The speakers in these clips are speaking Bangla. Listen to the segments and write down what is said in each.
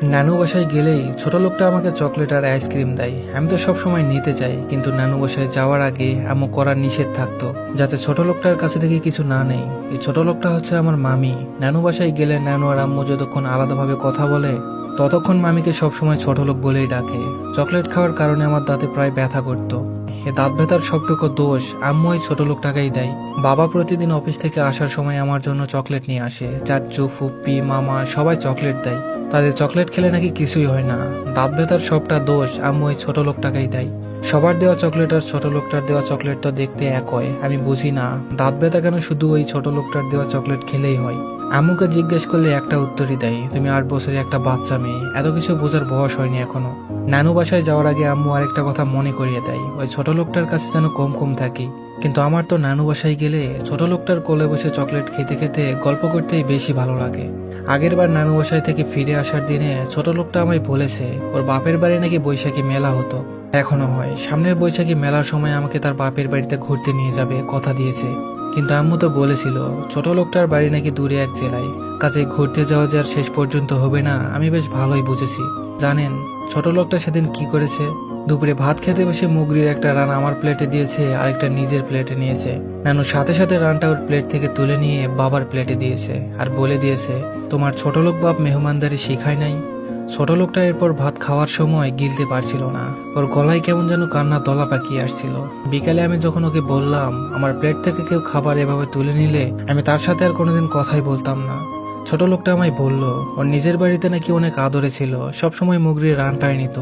নানু বাসায় গেলেই ছোট লোকটা আমাকে চকলেট আর আইসক্রিম দেয়। আমি তো সব সময় নিতে চাই, কিন্তু নানু বাসায় যাওয়ার আগে আম্মু করার নিষেধ থাকতো যাতে ছোট লোকটার কাছে থেকে কিছু না নেই। এই ছোট লোকটা হচ্ছে আমার মামি। নানু বাসায় গেলে নানু আর আম্মু যতক্ষণ আলাদাভাবে কথা বলে ততক্ষণ মামিকে সবসময় ছোট লোক বলেই ডাকে। চকলেট খাওয়ার কারণে আমার দাঁতে প্রায় ব্যথা করতো। এ দাঁত ব্যথার সবটুকু দোষ আম্মু এই ছোট লোকটাকেই দেয়। বাবা প্রতিদিন অফিস থেকে আসার সময় আমার জন্য চকলেট নিয়ে আসে। চাচু, ফুপ্পি, মামা সবাই চকলেট দেয়। তাদের চকলেট খেলে নাকি কিছুই হয় না। দাঁত ব্যথার সবটা দোষ আম্মু এই ছোট লোকটাকেই দেয়। সবার দেওয়া চকলেট আর ছোট লোকটার দেওয়া চকলেট তো দেখতে এক হয়। আমি বুঝি না দাঁত ব্যথা কেন শুধু ওই ছোট লোকটার দেওয়া চকলেট খেলেই হয়। আম্মুকে জিজ্ঞেস করলে একটা উত্তরই দেয়, তুমি 8 বছরের একটা বাচ্চা মেয়ে, এত কিছু বোঝার বয়স হয়নি এখনো। নানু বাসায় যাওয়ার আগে আম্মু আরেকটা কথা মনে করিয়ে দেয়, ওই ছোট লোকটার কাছে যেন কম কম থাকি। কিন্তু আমার তো নানু বাসায় গেলে ছোট লোকটার কোলে বসে চকলেট খেতে খেতে গল্প করতেই বেশি ভালো লাগে। আগের বার নানু বাসায় থেকে ফিরে আসার দিনে ছোট লোকটা আমায় বলেছে ওর বাপের বাড়ি নাকি বৈশাখী মেলা হতো, এখনো হয়। সামনের বৈশাখী মেলার সময় আমাকে তার বাপের বাড়িতে ঘুরতে নিয়ে যাবে কথা দিয়েছে। কিন্তু আম্মু তো বলেছিল ছোট লোকটার বাড়ি নাকি দূরে এক জেলায়, কাজে ঘুরতে যাওয়া যে আর শেষ পর্যন্ত হবে না। আমি বেশ ভালোই বুঝেছি। জানেন ছোট লোকটা সেদিন কি করেছে? দুপুরে ভাত খেতে বসে মুগরির একটা রান আমার প্লেটে দিয়েছে, আরেকটা নিজের প্লেটে নিয়েছে। নানু সাথে সাথে রানটা ওর প্লেট থেকে তুলে নিয়ে বাবার প্লেটে দিয়েছে আর বলে দিয়েছে, তোমার ছোট লোক বাপ মেহমানদারি শিখায় নাই। ছোট লোকটা এরপর ভাত খাওয়ার সময় গিলতে পারছিল না, ওর গলায় কেমন যেন কান্না দলা পাকিয়ে আসছিল। বিকালে আমি যখন ওকে বললাম আমার প্লেট থেকে কেউ খাবার এভাবে তুলে নিলে আমি তার সাথে আর কোনোদিন কথাই বলতাম না। ছোট লোকটা আমায় বলল ওর নিজের বাড়িতে নাকি অনেক আদরে ছিল, সবসময় মুগরির রানটাই নিত।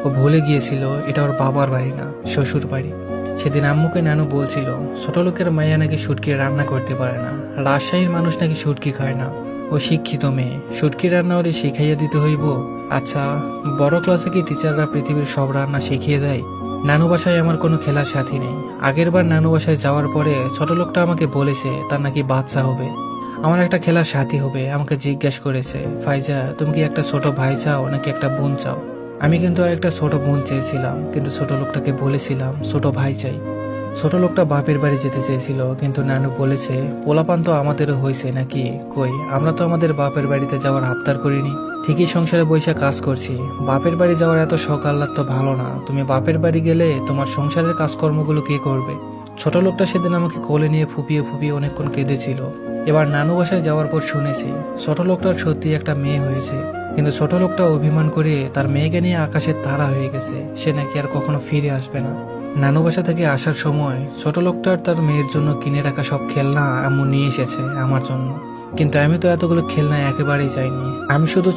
ও ভুলে গিয়েছিল এটা ওর বাবার বাড়ি না, শ্বশুর বাড়ি। সেদিন আম্মুকে নানু বলছিল ছোট লোকের মাইয়া নাকি শুটকি রান্না করতে পারে না, রাজশাহীর মানুষ নাকি শুটকি খায় না। ও শিক্ষিত মেয়ে, শুটকি রান্না ওরে শিখাইয়া দিতে হইব। আচ্ছা, বড় ক্লাসে কি টিচাররা পৃথিবীর সব রান্না শিখিয়ে দেয়? নানু বাসায় আমার কোনো খেলার সাথী নেই। আগের বার নানু বাসায় যাওয়ার পরে ছোট লোকটা আমাকে বলেছে তার নাকি বাচ্চা হবে, আমার একটা খেলার সাথী হবে। আমাকে জিজ্ঞেস করেছে, ফাইজা তুমি কি একটা ছোট ভাই চাও নাকি একটা বোন চাও? আমি কিন্তু আর একটা ছোট বোন চেয়েছিলাম, কিন্তু ছোট লোকটাকে বলেছিলাম ছোট ভাই চাই। ছোট লোকটা বাপের বাড়ি যেতে চেয়েছিল, কিন্তু নানু বলেছে পোলাপান তো আমাদেরও হয়েছে নাকি, কই আমরা তো আমাদের বাপের বাড়িতে যাওয়ার আবদার করিনি। ঠিকই সংসারে বৈশা কাজ করছি, বাপের বাড়ি যাওয়ার এত শখ আহ্লাদ তো ভালো না। তুমি বাপের বাড়ি গেলে তোমার সংসারের কাজকর্মগুলো কে করবে? ছোট লোকটা সেদিন আমাকে কোলে নিয়ে ফুপিয়ে ফুপিয়ে অনেকক্ষণ কেঁদেছিল। এবার নানু বাসায় যাওয়ার পর শুনেছি ছোট লোকটার সত্যি একটা মেয়ে হয়েছে, কিন্তু ছোট লোকটা অভিমান করে তার মেয়েকে নিয়ে আকাশের তারা হয়ে গেছে, সে নাকি আর কখনো ফিরে আসবে না। নানু বাসা থেকে আসার সময় ছোট লোকটার তার মেয়ের জন্য কিনে রাখা সব খেলনা আম্মু নিয়ে এসেছে আমার জন্য, কিন্তু আমি তো এতগুলো খেলনা একেবারেই চাইনি। আমি শুধু